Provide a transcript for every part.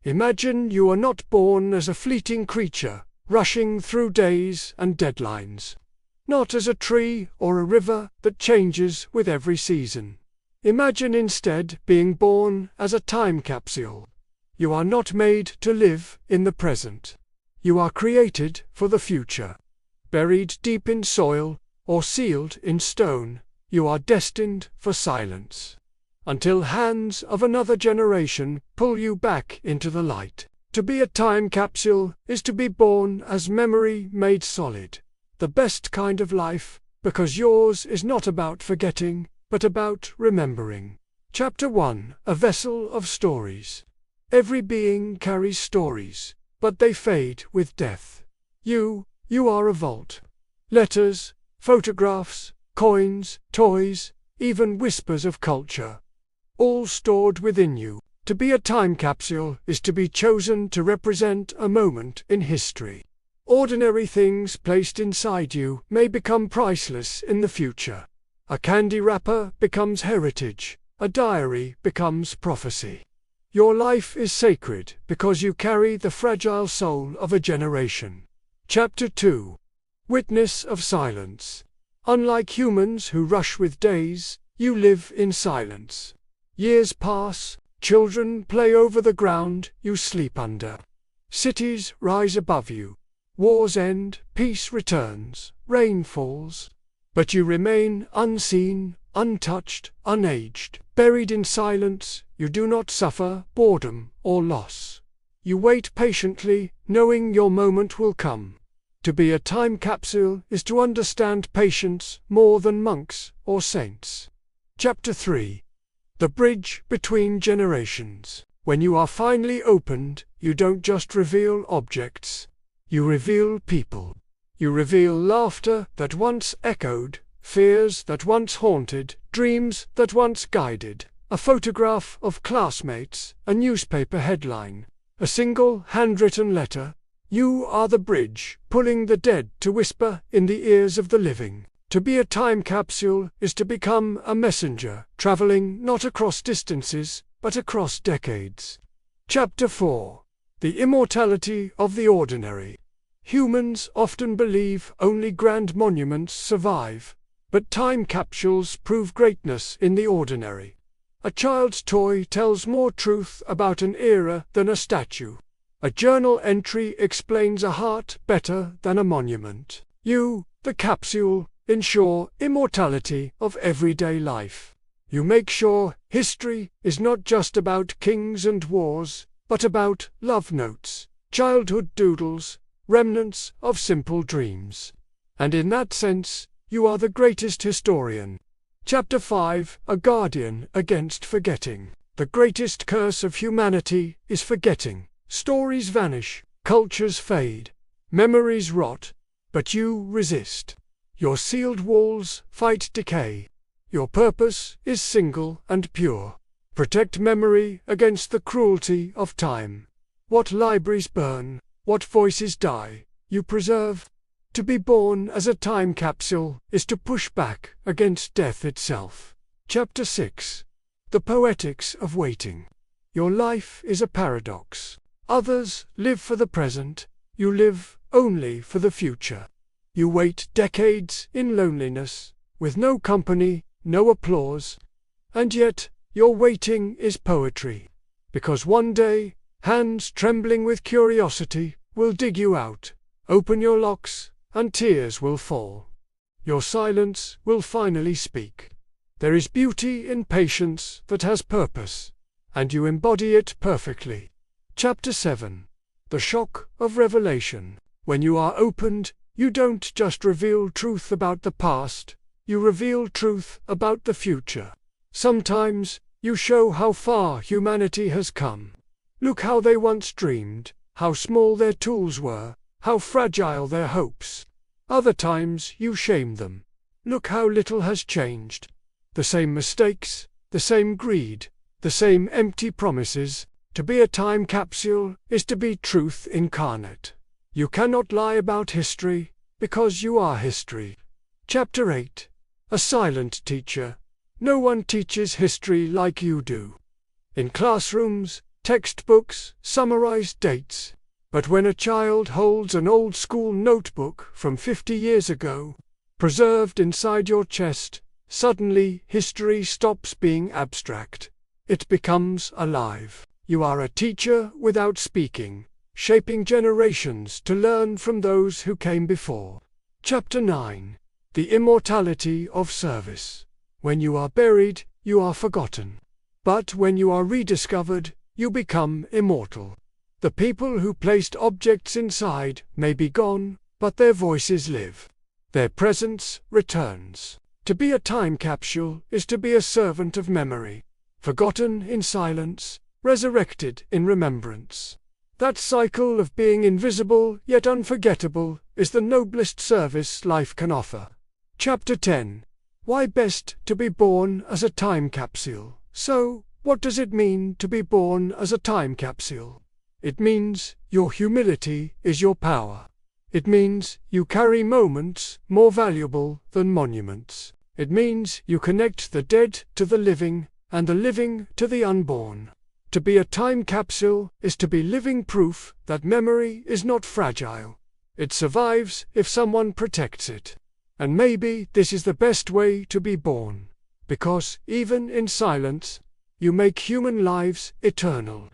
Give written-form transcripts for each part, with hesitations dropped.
Imagine you are not born as a fleeting creature, rushing through days and deadlines. Not as a tree or a river that changes with every season. Imagine instead being born as a time capsule. You are not made to live in the present. You are created for the future. Buried deep in soil or sealed in stone, you are destined for silence. Until hands of another generation pull you back into the light. To be a time capsule is to be born as memory made solid. The best kind of life, because yours is not about forgetting, but about remembering. Chapter 1: A Vessel of Stories. Every being carries stories, but they fade with death. You are a vault. Letters, photographs, coins, toys, even whispers of culture. All stored within you. To be a time capsule is to be chosen to represent a moment in history. Ordinary things placed inside you may become priceless in the future. A candy wrapper becomes heritage. A diary becomes prophecy. Your life is sacred because you carry the fragile soul of a generation. Chapter 2: Witness of Silence. Unlike humans who rush with days, you live in silence. Years pass, children play over the ground you sleep under. Cities rise above you. Wars end, peace returns, rain falls. But you remain unseen, untouched, unaged. Buried in silence, you do not suffer boredom or loss. You wait patiently, knowing your moment will come. To be a time capsule is to understand patience more than monks or saints. Chapter 3: The Bridge Between Generations. When you are finally opened, you don't just reveal objects. You reveal people. You reveal laughter that once echoed, fears that once haunted, dreams that once guided. A photograph of classmates, a newspaper headline, a single handwritten letter. You are the bridge, pulling the dead to whisper in the ears of the living. To be a time capsule is to become a messenger, traveling not across distances, but across decades. Chapter 4: The Immortality of the Ordinary. Humans often believe only grand monuments survive, but time capsules prove greatness in the ordinary. A child's toy tells more truth about an era than a statue. A journal entry explains a heart better than a monument. You, the capsule, ensure immortality of everyday life. You make sure history is not just about kings and wars, but about love notes, childhood doodles, remnants of simple dreams. And in that sense, you are the greatest historian. Chapter 5: A Guardian Against Forgetting. The greatest curse of humanity is forgetting. Stories vanish, cultures fade, memories rot, but you resist. Your sealed walls fight decay. Your purpose is single and pure. Protect memory against the cruelty of time. What libraries burn, what voices die, you preserve. To be born as a time capsule is to push back against death itself. Chapter 6: The Poetics of Waiting. Your life is a paradox. Others live for the present, you live only for the future. You wait decades in loneliness, with no company, no applause, and yet your waiting is poetry. Because one day, hands trembling with curiosity will dig you out, open your locks, and tears will fall. Your silence will finally speak. There is beauty in patience that has purpose, and you embody it perfectly. Chapter 7: The Shock of Revelation. When you are opened, you don't just reveal truth about the past, you reveal truth about the future. Sometimes, you show how far humanity has come. Look how they once dreamed, how small their tools were, how fragile their hopes. Other times you shame them. Look how little has changed. The same mistakes, the same greed, the same empty promises. To be a time capsule is to be truth incarnate. You cannot lie about history, because you are history. Chapter 8: A Silent Teacher. No one teaches history like you do. In classrooms, textbooks, summarized dates. But when a child holds an old-school notebook from 50 years ago, preserved inside your chest, suddenly history stops being abstract. It becomes alive. You are a teacher without speaking, shaping generations to learn from those who came before. Chapter 9. The Immortality of Service. When you are buried, you are forgotten. But when you are rediscovered, you become immortal. The people who placed objects inside may be gone, but their voices live. Their presence returns. To be a time capsule is to be a servant of memory, forgotten in silence, resurrected in remembrance. That cycle of being invisible yet unforgettable is the noblest service life can offer. Chapter 10. Why best to be born as a time capsule? So, what does it mean to be born as a time capsule? It means your humility is your power. It means you carry moments more valuable than monuments. It means you connect the dead to the living, and the living to the unborn. To be a time capsule is to be living proof that memory is not fragile. It survives if someone protects it. And maybe this is the best way to be born, because even in silence, you make human lives eternal.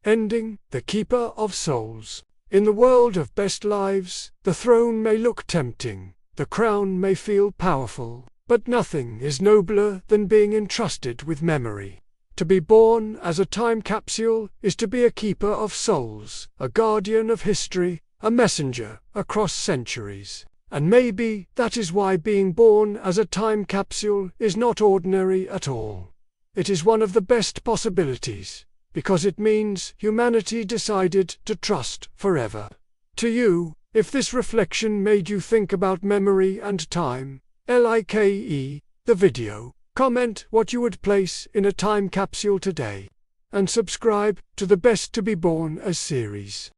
Ending, the keeper of souls. In the world of best lives, the throne may look tempting, the crown may feel powerful, but nothing is nobler than being entrusted with memory. To be born as a time capsule is to be a keeper of souls, a guardian of history, a messenger across centuries. And maybe that is why being born as a time capsule is not ordinary at all. It is one of the best possibilities, because it means humanity decided to trust forever. To you, if this reflection made you think about memory and time, the video, comment what you would place in a time capsule today, and subscribe to the Best to be Born as series.